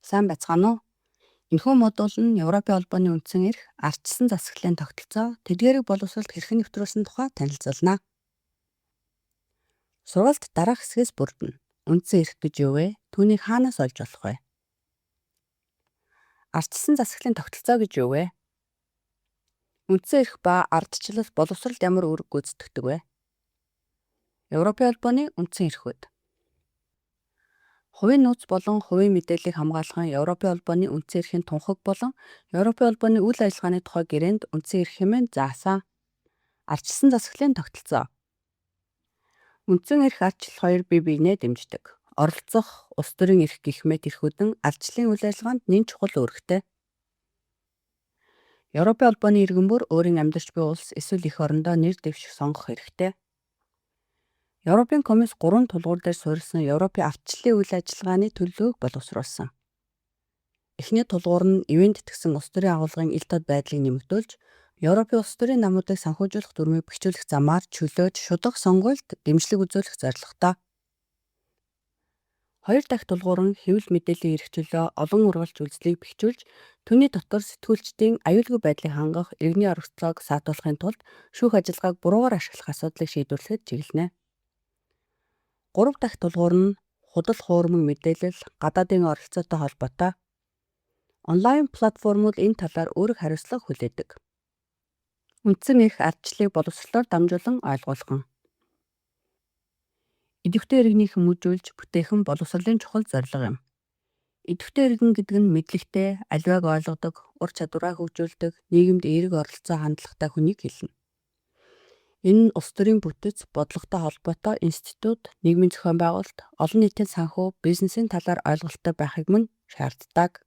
Сайн байцгаана уу? Энэхүү модуль нь Европын холбооны үндсэн эрх, ардчилсан засаглалын тогтолцоо, тэдгээрийг боловсролд хэрхэн нэвтрүүлсэн тухай танилцуулна. Сургалт дараах хэсгээс бүрдэнэ. Үндсэн эрх гэж юу вэ? Түүнийг хаанаас олж болох вэ? Ардчилсан засаглалын тогтолцоо гэж юу вэ? Үндсэн эрх ба ардчлал боловсролд ямар үүрэг гүйцэтгэдэг вэ? Европын холбооны үндсэн эрхүүд. Хувийн нууц болон хувийн мэдээллийг хамгаалах нь Европын холбооны үндсэн эрхийн тунхаг болон Европын холбооны үйл ажиллагааны тухай гэрээнд үндсэн эрх хэмээн заасан. Ардчилсан засаглалын тогтолцоо. Үндсэн эрх ардчлал хоёр бие биенээ дэмждэг. Оролцох, улс төрийн эрх гэх мэт эрхүүд нь ардчлалын үйл ажиллагаанд нэн чухал үүрэгтэй. Европын холбооны иргэн бүр өөрийн амьдарч буй улс эсвэл эх орондоо нэр дэвших сонгох хэрэгтэй. Европын комисс 3 тулгуур дээр суурилсан Европын ардчлалын үйл ажиллагааны төлөвлөгөөг боловсруулсан. Эхний тулгуур нь ивент тэтгсэн улс төрийн агуулгын ил тод байдлыг нэмэгдүүлж, Европын улс төрийн намуудыг санхүүжүүлэх дүрмийг бэхжүүлэх замаар чөлөөж шударга сонгуульд дэмжлэг үзүүлэх зорилготой. Хоёр дахь тулгуур нь хэвлэл мэдээллийн эрх төлөө олон урвалж үйлслийг бэхжүүлж, түүний дотор сэтгүүлчдийн аюулгүй байдлыг хангах иргэний оролцоог саатуулахын тулд шүүх ажиллагааг буруугаар ашиглах асуудлыг шийдвэрлэхэд чиглэнэ. 3 дахь тулгуур нь худал хуурмаг мэдээлэл, гадаадын оролцоотой холбоотой. Онлайн платформуд энэ талаар үүрэг хариуцлага хүлээдэг. Үндсэн эрх ардчлалыг боловсролоор дамжуулан ойлгуулган. Идэвхтэй иргэнийг хүмүүжүүлж бүтээхэн боловсролын чухал зорилго юм. Идэвхтэй иргэн гэдэг нь мэдлэгтэй, аливааг ойлгодог, ур чадвараа хөгжүүлдэг, нийгэмд эерэг оролцоо хандлагатай хүнийг хэлнэ. Энэ нь улс төрийн бүтэц, бодлоготой холбоотой институт, нийгмийн зохион байгуулалт, олон нийтийн санхүү, бизнесийн талаар ойлголттой байхыг мөн шаарддаг.